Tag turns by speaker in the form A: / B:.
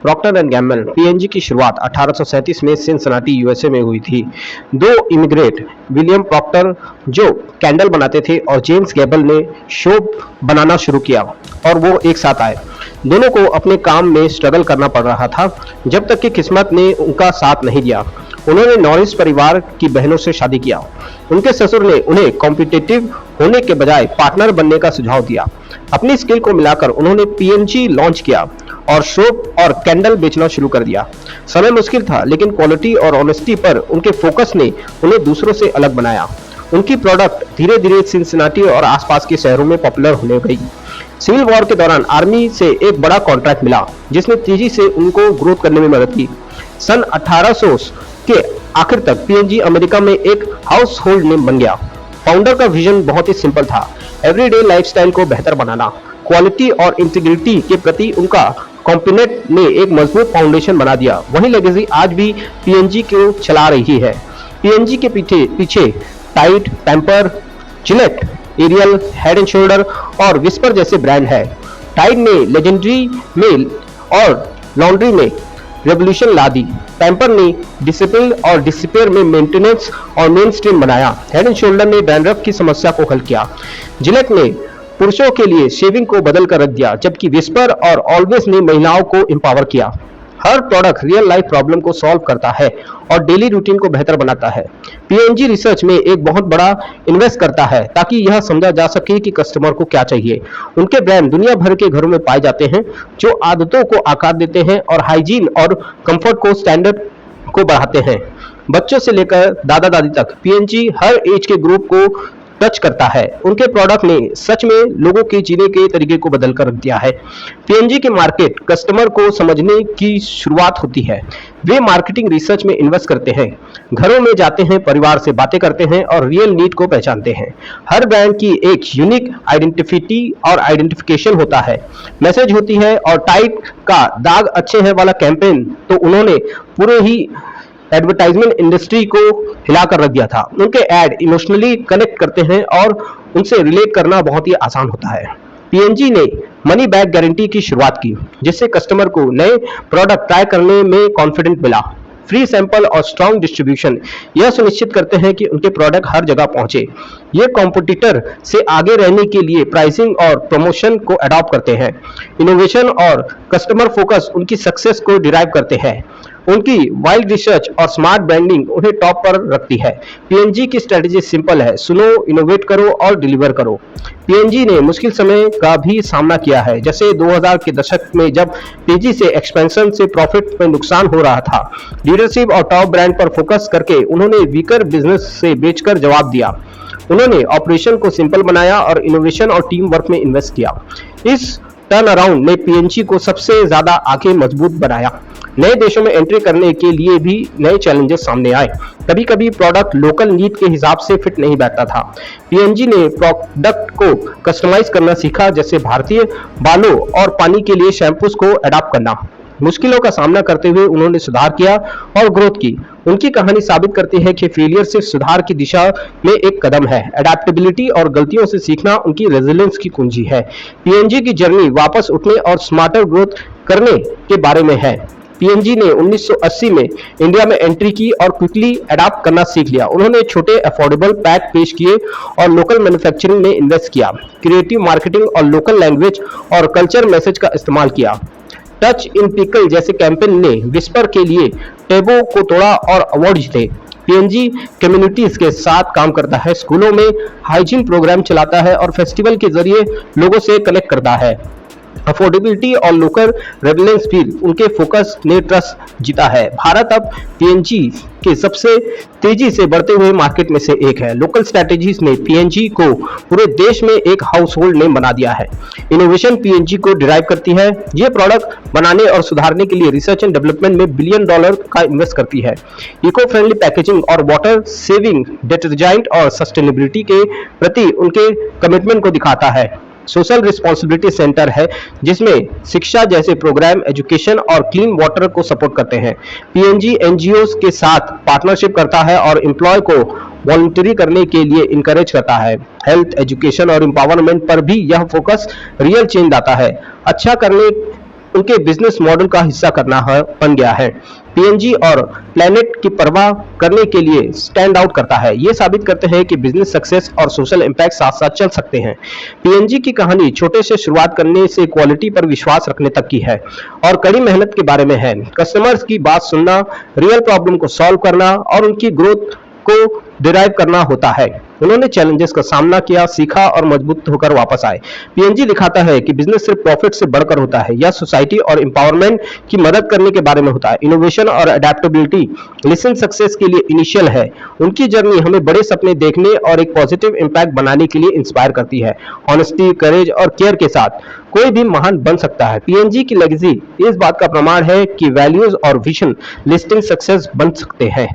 A: Procter and Gamble PNG की शुरुआत 1837 में सिनसिनाटी यूएसए में हुई थी। दो इमिग्रेट विलियम प्रॉक्टर जो कैंडल बनाते थे और जेम्स गैबल ने सोप बनाना शुरू किया और वो एक साथ आए। दोनों को अपने काम में स्ट्रगल करना पड़ रहा था जब तक कि किस्मत ने उनका साथ नहीं दिया। उन्होंने नॉरिस परिवार की बहनों से शादी किया। उनके ससुर ने उन्हें कॉम्पिटिटिव होने के बजाय पार्टनर बनने का सुझाव दिया। अपनी स्किल को मिलाकर उन्होंने पीएनजी लॉन्च किया और सोप और कैंडल बेचना शुरू कर दिया। समय मुश्किल था लेकिन क्वालिटी और ऑनेस्टी पर उनके फोकस ने उन्हें दूसरों से अलग बनाया। उनकी प्रोडक्ट धीरे धीरे सिनसिनाटी और आसपास के शहरों में पॉपुलर होने गई। सिविल वॉर के दौरान आर्मी से एक बड़ा कॉन्ट्रैक्ट मिला जिसने तेजी से उनको ग्रोथ करने में मदद की। सन 1800 के आखिर तक पीएनजी अमेरिका में एक हाउस होल्ड नेम बन गया। फाउंडर का विजन बहुत ही सिंपल था, एवरीडे लाइफस्टाइल को बेहतर बनाना। क्वालिटी और इंटीग्रिटी के प्रति उनका कॉम्पिनेट ने एक मजबूत फाउंडेशन बना दिया। वही लेगेसी आज भी पीएनजी को चला रही है। पीएनजी के पीछे Tide, Pamper, Gillette, Ariel, Head and Shoulder और विस्पर जैसे ब्रांड है। टाइड ने लेजेंडरी में और लॉन्ड्री में रेवोल्यूशन ला दी। पैम्पर ने डिसिप्लिन और डिसिपेयर में मेंटेनेंस और मेन स्ट्रीम बनाया। हेड एंड शोल्डर ने डैंड्रफ की समस्या को हल किया। जिलेट ने पुरुषों के लिए शेविंग को बदल कर रख दिया, जबकि विस्पर और ऑलवेज ने महिलाओं को एम्पावर किया। हर प्रोडक्ट रियल लाइफ प्रॉब्लम को सॉल्व करता है और डेली रूटीन को बेहतर बनाता है। पीएनजी रिसर्च में एक बहुत बड़ा इन्वेस्ट करता है ताकि यह समझा जा सके कि कस्टमर को क्या चाहिए। उनके ब्रांड दुनिया भर के घरों में पाए जाते हैं जो आदतों को आकार देते हैं और हाइजीन और कंफर्ट को स्टैंडर्ड को बढ़ाते हैं। बच्चों से लेकर दादा दादी तक पीएनजी हर एज के ग्रुप को टच करता है। उनके प्रोडक्ट ने सच में लोगों के जीने के तरीके को बदल कर रख दिया है। पीएनजी के मार्केट कस्टमर को समझने की शुरुआत होती है। वे मार्केटिंग रिसर्च में इन्वेस्ट करते हैं, घरों में जाते हैं, परिवार से बातें करते हैं और रियल नीड को पहचानते हैं। हर ब्रांड की एक यूनिक आइडेंटिटी और आइडेंटिफिकेशन होता है, मैसेज होती है। और टाइड का दाग अच्छे हैं वाला कैंपेन तो उन्होंने पूरे ही एडवर्टाइजमेंट इंडस्ट्री को हिलाकर रख दिया था। उनके एड इमोशनली कनेक्ट करते हैं और उनसे रिलेट करना बहुत ही आसान होता है। पीएनजी ने मनी बैक गारंटी की शुरुआत की जिससे कस्टमर को नए प्रोडक्ट ट्राई करने में कॉन्फिडेंट मिला। फ्री सैंपल और स्ट्रॉन्ग डिस्ट्रीब्यूशन यह सुनिश्चित करते हैं कि उनके प्रोडक्ट हर जगह पहुंचे। ये कॉम्पिटिटर से आगे रहने के लिए प्राइसिंग और प्रमोशन को अडॉप्ट करते हैं। इनोवेशन और कस्टमर फोकस उनकी सक्सेस को डिराइव करते हैं। उनकी वाइल्ड रिसर्च और स्मार्ट ब्रांडिंग उन्हें टॉप पर रखती है। पीएनजी की स्ट्रेटेजी सिंपल है, सुनो, इनोवेट करो और डिलीवर करो। पीएनजी ने मुश्किल समय का भी सामना किया है, जैसे 2000 के दशक में जब तेजी से एक्सपेंशन से प्रॉफिट में नुकसान हो रहा था। लीडरशिप और टॉप ब्रांड पर फोकस करके उन्होंने वीकर बिजनेस से बेचकर जवाब दिया। उन्होंने ऑपरेशन को सिंपल बनाया और इनोवेशन और टीम वर्क में इन्वेस्ट किया। इस टर्न अराउंड ने पीएनजी को सबसे ज्यादा आगे मजबूत बनाया। नए देशों में एंट्री करने के लिए भी नए चैलेंजेस सामने आए। कभी कभी प्रोडक्ट लोकल नीड के हिसाब से फिट नहीं बैठता था। पीएनजी ने प्रोडक्ट को कस्टमाइज करना सीखा, जैसे भारतीय बालों और पानी के लिए शैम्पूस को अडॉप्ट करना। मुश्किलों का सामना करते हुए उन्होंने सुधार किया और ग्रोथ की। उनकी कहानी साबित करती है कि फेलियर सिर्फ सुधार की दिशा में एक कदम है। अडेप्टेबिलिटी और गलतियों से सीखना उनकी रेजिलियंस की कुंजी है। पीएनजी की जर्नी वापस उठने और स्मार्टर ग्रोथ करने के बारे में है। पीएनजी ने 1980 में इंडिया में एंट्री की और क्विकली अडॉप्ट करना सीख लिया। उन्होंने छोटे अफोर्डेबल पैक पेश किए और लोकल मैन्युफैक्चरिंग में इन्वेस्ट किया। क्रिएटिव मार्केटिंग और लोकल लैंग्वेज और कल्चर मैसेज का इस्तेमाल किया। टच इन पिकल जैसे कैंपेन ने विस्पर के लिए टेबो को तोड़ा और अवार्ड जीते। पीएनजी कम्युनिटीज के साथ काम करता है, स्कूलों में हाइजीन प्रोग्राम चलाता है और फेस्टिवल के जरिए लोगों से कनेक्ट करता है। अफोर्डेबिलिटी और लोकल रेलेवेंस भी उनके फोकस ने ट्रस्ट जीता है। भारत अब पीएनजी के सबसे तेजी से बढ़ते हुए मार्केट में से एक है। लोकल स्ट्रैटेजीज ने पीएनजी को पूरे देश में एक हाउस होल्ड नेम बना दिया है। इनोवेशन पीएनजी को डिराइव करती है। ये प्रोडक्ट बनाने और सुधारने के लिए रिसर्च एंड डेवलपमेंट में $1 बिलियन का इन्वेस्ट करती है। इको फ्रेंडली पैकेजिंग और वाटर सेविंग डिटर्जेंट और सस्टेनेबिलिटी के प्रति उनके कमिटमेंट को दिखाता है। सोशल रिस्पॉन्सिबिलिटी सेंटर है जिसमें शिक्षा जैसे प्रोग्राम एजुकेशन और क्लीन वाटर को सपोर्ट करते हैं। पीएनजी एनजीओ के साथ पार्टनरशिप करता है और एम्प्लॉय को वॉलंटरी करने के लिए इनकरेज करता है। हेल्थ, एजुकेशन और एम्पावरमेंट पर भी यह फोकस रियल चेंज लाता है। अच्छा करने उनके बिजनेस मॉडल का हिस्सा करना बन गया है। पीएनजी और प्लैनेट की परवाह करने के लिए स्टैंड आउट करता है। ये साबित करते हैं कि बिजनेस सक्सेस और सोशल इंपैक्ट साथ साथ चल सकते हैं। पीएनजी की कहानी छोटे से शुरुआत करने से क्वालिटी पर विश्वास रखने तक की है और कड़ी मेहनत के बारे में है। कस्टमर्स की बात सुनना, रियल प्रॉब्लम को सॉल्व करना और उनकी ग्रोथ को डिराइव करना होता है। उन्होंने चैलेंजेस का सामना किया, सीखा और मजबूत होकर वापस आए। पीएनजी दिखाता है कि बिजनेस सिर्फ प्रॉफिट से बढ़कर होता है। यह सोसाइटी और एम्पावरमेंट की मदद करने के बारे में होता है। इनोवेशन और अडेप्टेबिलिटी लिसन सक्सेस के लिए इनिशियल है। उनकी जर्नी हमें बड़े सपने देखने और एक पॉजिटिव इंपैक्ट बनाने के लिए इंस्पायर करती है। ऑनेस्टी, करेज और केयर के साथ कोई भी महान बन सकता है। पीएनजी की लेगेसी इस बात का प्रमाण है कि वैल्यूज और विजन लिस्टिंग सक्सेस बन सकते हैं।